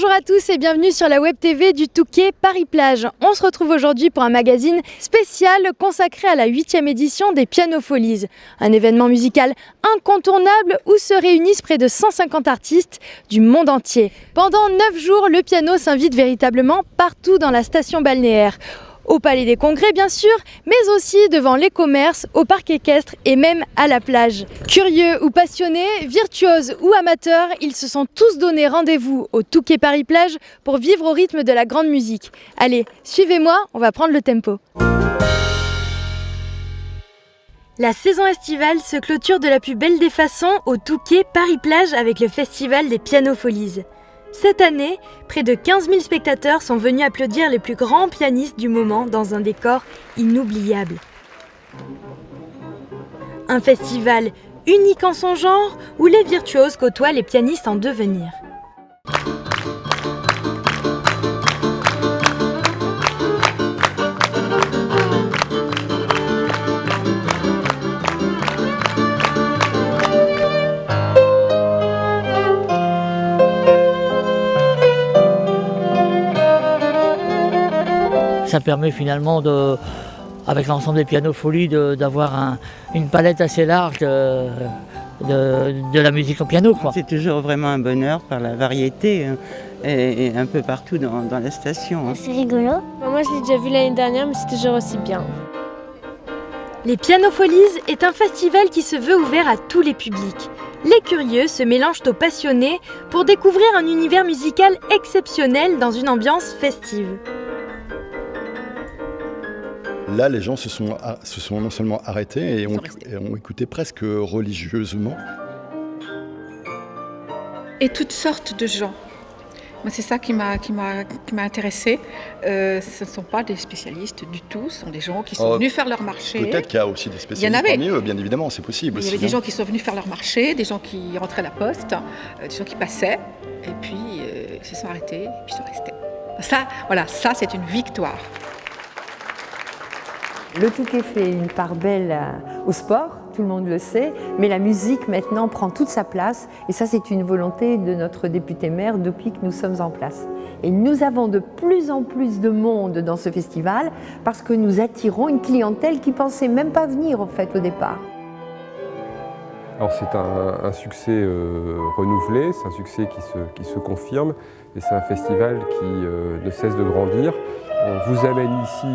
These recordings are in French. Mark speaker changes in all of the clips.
Speaker 1: Bonjour à tous et bienvenue sur la web TV du Touquet Paris-Plage. On se retrouve aujourd'hui pour un magazine spécial consacré à la 8e édition des Piano-Folies. Un événement musical incontournable où se réunissent près de 150 artistes du monde entier. Pendant 9 jours, le piano s'invite véritablement partout dans la station balnéaire. Au Palais des Congrès bien sûr, mais aussi devant les commerces, au parc équestre et même à la plage. Curieux ou passionnés, virtuoses ou amateurs, ils se sont tous donné rendez-vous au Touquet Paris-Plage pour vivre au rythme de la grande musique. Allez, suivez-moi, on va prendre le tempo. La saison estivale se clôture de la plus belle des façons au Touquet Paris-Plage avec le festival des Piano-Folies. Cette année, près de 15 000 spectateurs sont venus applaudir les plus grands pianistes du moment dans un décor inoubliable. Un festival unique en son genre où les virtuoses côtoient les pianistes en devenir.
Speaker 2: Ça permet finalement, avec l'ensemble des Piano-Folies, d'avoir une palette assez large de la musique au piano, quoi.
Speaker 3: C'est toujours vraiment un bonheur par la variété et un peu partout dans la station.
Speaker 4: C'est rigolo.
Speaker 5: Moi je l'ai déjà vu l'année dernière mais c'est toujours aussi bien.
Speaker 1: Les Piano-Folies est un festival qui se veut ouvert à tous les publics. Les curieux se mélangent aux passionnés pour découvrir un univers musical exceptionnel dans une ambiance festive.
Speaker 6: Là, les gens se sont non seulement arrêtés et ont écouté presque religieusement.
Speaker 7: Et toutes sortes de gens. Moi, c'est ça qui m'a intéressée. Ce ne sont pas des spécialistes du tout, ce sont des gens qui sont venus faire leur marché.
Speaker 6: Peut-être qu'il y a aussi des spécialistes parmi eux, bien évidemment, c'est possible.
Speaker 7: Il y avait des gens qui sont venus faire leur marché, des gens qui rentraient à la poste, des gens qui passaient, et puis ils se sont arrêtés, et puis ils sont restés. Ça, voilà, ça c'est une victoire.
Speaker 8: Le Touquet fait une part belle au sport, tout le monde le sait, mais la musique maintenant prend toute sa place et ça c'est une volonté de notre député maire depuis que nous sommes en place. Et nous avons de plus en plus de monde dans ce festival parce que nous attirons une clientèle qui ne pensait même pas venir en fait au départ.
Speaker 9: Alors c'est un succès renouvelé, c'est un succès qui se confirme et c'est un festival qui ne cesse de grandir. On vous amène ici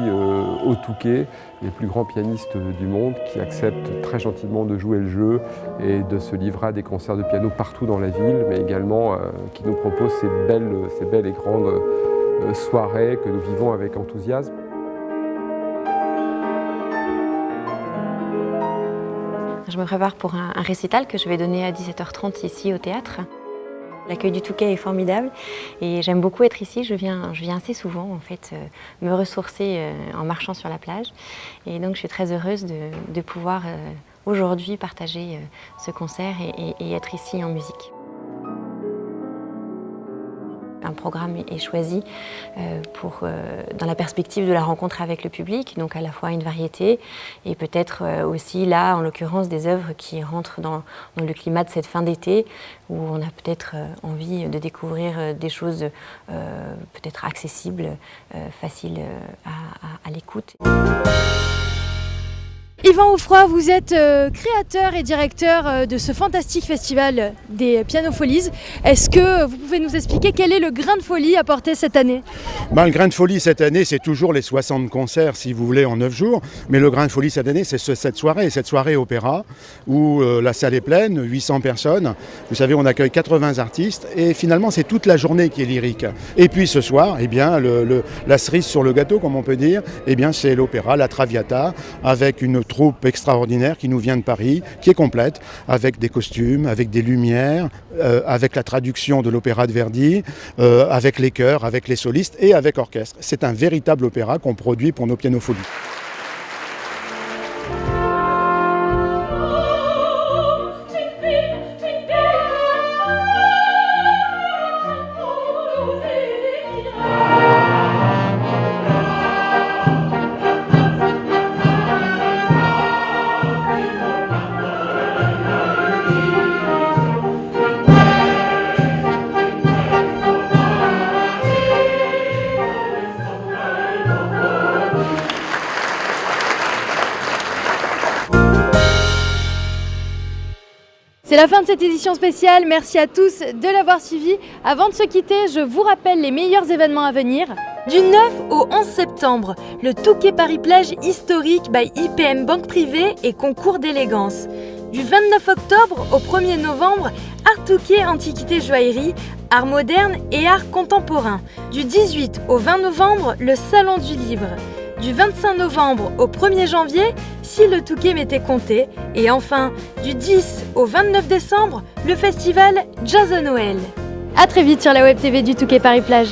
Speaker 9: au Touquet les plus grands pianistes du monde qui acceptent très gentiment de jouer le jeu et de se livrer à des concerts de piano partout dans la ville, mais également qui nous proposent ces belles et grandes soirées que nous vivons avec enthousiasme.
Speaker 4: Je me prépare pour un récital que je vais donner à 17h30 ici au théâtre. L'accueil du Touquet est formidable et j'aime beaucoup être ici. Je viens assez souvent en fait me ressourcer en marchant sur la plage. Et donc je suis très heureuse de pouvoir aujourd'hui partager ce concert et être ici en musique. Un programme est choisi dans la perspective de la rencontre avec le public, donc à la fois une variété et peut-être aussi là, en l'occurrence, des œuvres qui rentrent dans le climat de cette fin d'été où on a peut-être envie de découvrir des choses peut-être accessibles, faciles à l'écoute.
Speaker 1: Yvan Oufroy, vous êtes créateur et directeur de ce fantastique festival des Piano-Folies. Est-ce que vous pouvez nous expliquer quel est le grain de folie apporté cette année ?
Speaker 6: Le grain de folie cette année, c'est toujours les 60 concerts, si vous voulez, en 9 jours. Mais le grain de folie cette année, c'est cette soirée opéra, où la salle est pleine, 800 personnes. Vous savez, on accueille 80 artistes, et finalement, c'est toute la journée qui est lyrique. Et puis ce soir, eh bien, la cerise sur le gâteau, comme on peut dire, eh bien, c'est l'opéra, la Traviata, avec une troupe extraordinaire qui nous vient de Paris, qui est complète, avec des costumes, avec des lumières, avec la traduction de l'opéra de Verdi, avec les chœurs, avec les solistes et avec orchestre. C'est un véritable opéra qu'on produit pour nos Piano-Folies.
Speaker 1: la fin de cette édition spéciale. Merci à tous de l'avoir suivi. Avant de se quitter, je vous rappelle les meilleurs événements à venir. Du 9 au 11 septembre, le Touquet Paris-Plage historique by IPM Banque Privée et concours d'élégance. Du 29 octobre au 1er novembre, Art Touquet Antiquité Joaillerie, art moderne et art contemporain. Du 18 au 20 novembre, le Salon du Livre. Du 25 novembre au 1er janvier, si le Touquet m'était compté. Et enfin, du 10 au 29 décembre, le festival Jazz à Noël. A très vite sur la Web TV du Touquet Paris-Plage.